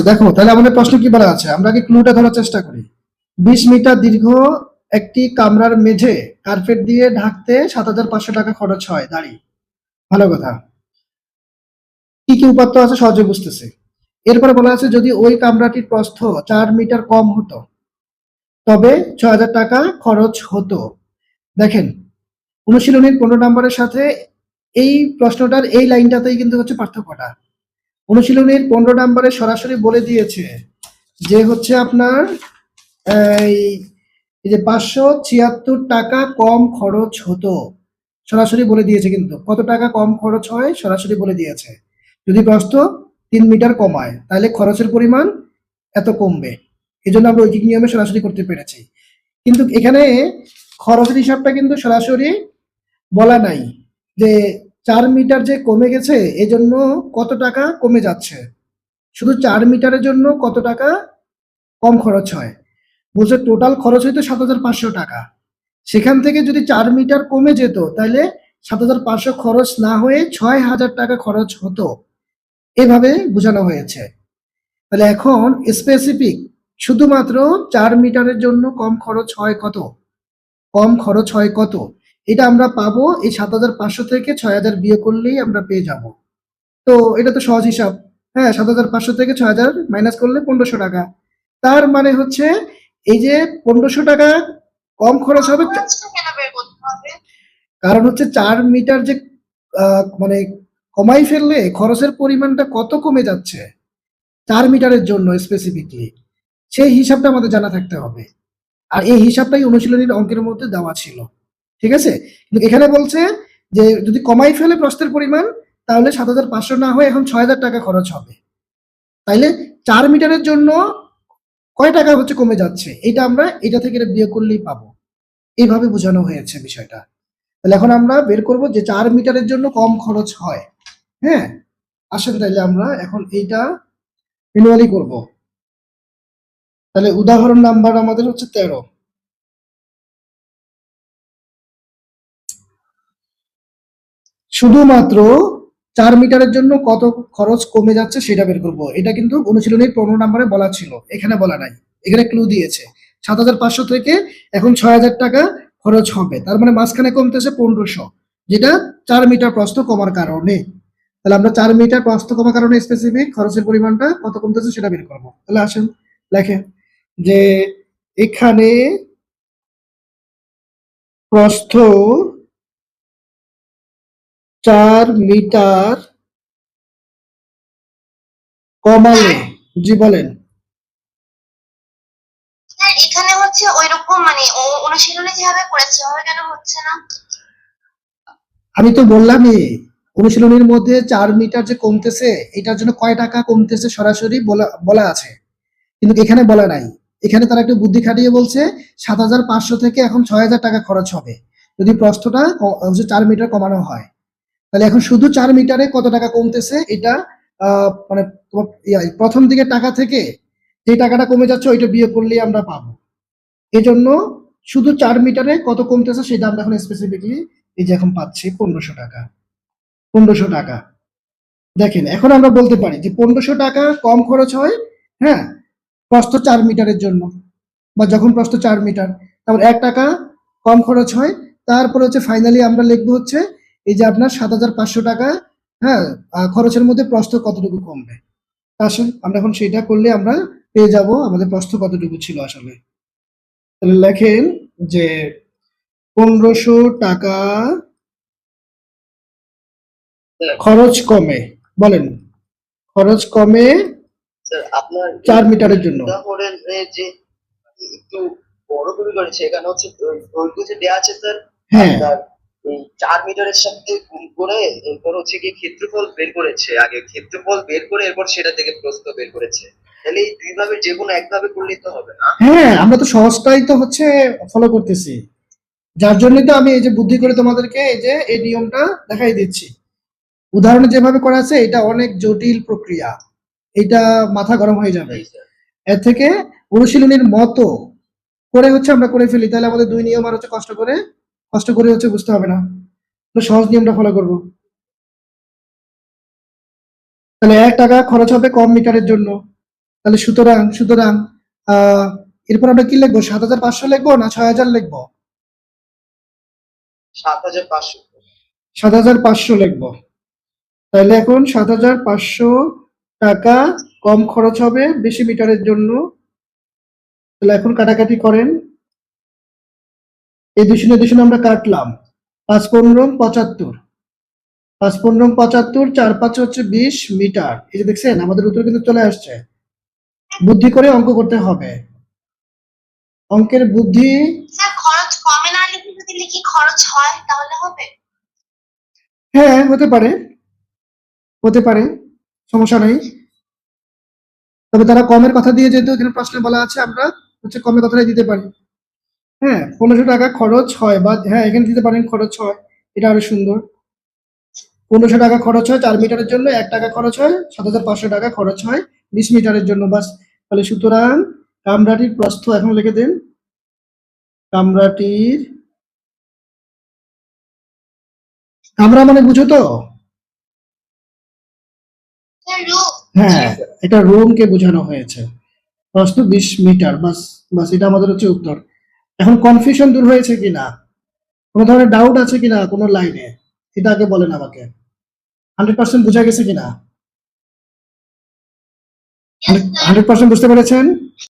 আচ্ছা দেখো, তাহলে আমাদের প্রশ্ন কি বলা আছে, আমরা আগে ক্লুটা ধরার চেষ্টা করি। 20 মিটার দীর্ঘ একটি কামরার মেঝে কার্পেট দিয়ে ঢাকতে 7,500 টাকা খরচ হয় দাঁড়ি। ভালো কথা। কি কি উপাত্ত আছে সহজে বুঝতেছে। এরপরে বলা আছে যদি ওই কামরাটির প্রস্থ 4 মিটার কম হতো তবে 6,000 টাকা খরচ হতো। দেখেন, অনুশীলনীর 15 নম্বরের সাথে এই প্রশ্নটার এই লাইনটাতেই কিন্তু হচ্ছে পার্থক্যটা। অনুশীলনীর 15 নম্বরে সরাসরি বলে দিয়েছে যে হচ্ছে আপনার এই এই যে 576 টাকা কম খরচ হতো। সরাসরি বলে দিয়েছে, কিন্তু কত টাকা কম খরচ হয় সরাসরি বলে দিয়েছে। যদি প্রস্থ 3 মিটার কমায় তাহলে খরচের পরিমাণ এত কমবে। এই জন্য আমরা ঐকিক নিয়মে সরাসরি করতে পেরেছি। কিন্তু এখানে খরচের হিসাবটা কিন্তু সরাসরি বলা নাই যে 4 মিটার যে কমে গেছে এজন্য কত টাকা কমে যাচ্ছে, শুধু 4 মিটারের জন্য কত টাকা কম খরচ হয়। বলছে টোটাল খরচ হইতো 7,500 টাকা, সেখান থেকে যদি 4 মিটার কমে যেত তাহলে 7,500 খরচ না হয়ে 6,000 টাকা খরচ হতো। এভাবে বোঝানো হয়েছে। তাহলে এখন স্পেসিফিক শুধুমাত্র 4 মিটারের জন্য কম খরচ হয় কত, কম খরচ হয় কত, এটা আমরা পাবো এই 7,500 থেকে 6,000 বিয়োগ করলেই আমরা পেয়ে যাব। তো এটা তো সহজ হিসাব। হ্যাঁ, 7,500 থেকে 6,000 মাইনাস করলে 1,500 টাকা। তার মানে হচ্ছে এই যে 1,500 টাকা কম খরচ হবে, কারণ হচ্ছে 4 মিটার যে মানে কমাই ফেললে খরচের পরিমাণটা কত কমে যাচ্ছে 4 মিটারের জন্য স্পেসিফিকলি, সেই হিসাবটা আমাদের জানা থাকতে হবে। আর এই হিসাবটাই অনুশীলনীর অঙ্কের মধ্যে দেওয়া ছিল। ঠিক আছে, কিন্তু এখানে বলছে যে যদি কমাই ফেলে প্রস্থের পরিমাণ তাহলে 7,500 না হয়ে এখন 6,000 টাকা খরচ হবে। তাইলে 4 মিটারের জন্য কয় টাকা হচ্ছে কমে যাচ্ছে, এটা আমরা এটা থেকে এটা বিয়োগ করলেই পাবো। এইভাবে বোঝানো হয়েছে বিষয়টা। তাহলে এখন আমরা বের করব যে 4 মিটারের জন্য কম খরচ হয়। হ্যাঁ, আসেন তাইলে আমরা এখন এইটা ম্যানুয়ালি করব। তাহলে উদাহরণ নাম্বার আমাদের হচ্ছে 13। শুধুমাত্র 4 মিটারের জন্য কত খরচ কমে যাচ্ছে সেটা বের করব। এটা কিন্তু অনুশীলনীর 15 নম্বরে বলা ছিল, এখানে বলা নাই। এখানে ক্লু দিয়েছে 7,500 থেকে এখন 6,000 টাকা খরচ হবে, তার মানে মাঝখানে কমতেছে 1,500, যেটা 4 মিটার প্রস্থ কমার কারণে। তাহলে আমরা 4 মিটার প্রস্থ কমার কারণে স্পেসিফিক খরচের পরিমাণটা কত কমতেছে সেটা বের করব। তাহলে আসেন লেখেন যে এখানে প্রস্থ 4 মিটার কমালে, জি বলেন। স্যার এখানে হচ্ছে ওইরকম মানে অনুশীলনে যেভাবে করেছে ওভাবে কেন হচ্ছে না? আমি তো বললামই অনুশীলনীর মধ্যে 4 মিটার যে কমতেছে এটার জন্য কয় টাকা কমতেছে সরাসরি বলা বলা আছে, কিন্তু এখানে বলা নাই। এখানে তারা একটু বুদ্ধি খাটিয়ে বলছে 7,500 থেকে এখন 6,000 টাকা খরচ হবে যদি প্রস্থটা 4 মিটার কমানো হয়। তাহলে এখন শুধু 4 মিটারে কত টাকা কমতেছে এটা মানে প্রথম দিকে টাকা থেকে যে টাকাটা কমে যাচ্ছে ওইটা বিয়োগ করলেই আমরা পাবো। এই জন্য শুধু 4 মিটারে কত কমতেছে সেটা আমরা এখন স্পেসিফিকলি এই যে এখন পাচ্ছি 1,500 টাকা। 1,500 টাকা। দেখেন এখন আমরা বলতে পারি যে 1,500 টাকা কম খরচ হয়। হ্যাঁ, প্রস্থ 4 মিটারের জন্য, বা যখন প্রস্থ 4 মিটার তারপর 1 টাকা কম খরচ হয়। তারপর হচ্ছে ফাইনালি আমরা লিখবো হচ্ছে এই যে আপনার 7,500 টাকা। হ্যাঁ, খরচের মধ্যে প্রস্থ কতটুকু কমবে। আসুন আমরা এখন সেটা করলে আমরা পেয়ে যাব আমাদের প্রস্থ কতটুকু ছিল আসলে। তাহলে লেখেন যে 1,500 টাকা খরচ কমে, বলেন খরচ কমে স্যার আপনার 4 মিটারের জন্য। উদাহরণে যে একটু বড় করে করেছে এখানে হচ্ছে দৈর্ঘ্য যে দেওয়া আছে স্যার, হ্যাঁ, আপনার এই 4 মিটারের সাথে গুণ করে এরপর হচ্ছে কি ক্ষেত্রফল বের করেছে, আগে ক্ষেত্রফল বের করে এরপর সেটা থেকে প্রস্থ বের করেছে। তাহলে এই দুইভাবে যে কোনো একভাবে করলেই তো হবে না? হ্যাঁ, আমরা তো সহজটাই তো হচ্ছে ফলো করতেছি, যার জন্যই তো আমি এই যে বুদ্ধি করে তোমাদেরকে এই যে এই নিয়মটা দেখাই দিচ্ছি। উদাহরণে যেভাবে করা আছে এটা অনেক জটিল প্রক্রিয়া, এটা মাথা গরম হয়ে যাবে। জি স্যার। এর থেকে অনুশীলনীর মতো করে হচ্ছে আমরা করে ফেলি, তাহলে আমাদের 2 নিয়ম আর হচ্ছে কষ্ট করে হচ্ছে বুঝতে হবে না, তো সহজ নিয়মটা ফলো করব। তাহলে 1 টাকা খরচ হবে কম মিটারের জন্য, তাহলে সুতরাং এরপর আমরা কি লিখবো, 7,500 লিখবো না 6,000 লিখবো? 7,500। 7,500 লিখবো। তাহলে এখন 7,500 টাকা কম খরচ হবে বেশি মিটারের জন্য। তাহলে এখন কাটাকাটি করেন। এই 200 আমরা কাটলাম। 5×15 75, 5×15 75, 4×5 হচ্ছে 20 মিটার। এই যে দেখছেন আমাদের উত্তর কিন্তু চলে আসছে। বুদ্ধি করে অঙ্ক করতে হবে, অঙ্কের বুদ্ধি। স্যার খরচ কমে না লিখে যদি লিখি খরচ হয় তাহলে হবে? হ্যাঁ হতে পারে, সমস্যা নেই। তবে তারা কমের কথা দিয়ে, যেহেতু এখানে প্রশ্নে বলা আছে, আমরা হচ্ছে কমের কথাটাই দিতে পারি। হ্যাঁ, 1500 টাকা খরচ হয়, বা হ্যাঁ এখানে দিতে পারেন খরচ হয়, এটা আরো সুন্দর। 1500 টাকা খরচ হয় 4 মিটারের জন্য, 1 টাকা খরচ হয়, 7,500 টাকা খরচ হয় 20 মিটারের জন্য, বাস। তাহলে সুতরাং কামরাটির প্রস্থ এখন লিখে দিন। কামরা মানে বুঝো তো? স্যার রূপ। হ্যাঁ, এটা রুমকে বোঝানো হয়েছে। প্রস্থ 20 মিটার, বাস বাস, এটা আমাদের হচ্ছে উত্তর। এখন কনফিউশন দূর হয়েছে কিনা, কোনো ধরনের ডাউট আছে কিনা কোনো লাইনে, এটা আগে বলেন আমাকে। 100% বোঝা গেছে কিনা? Yes, sir. 100% বুঝতে পেরেছেন?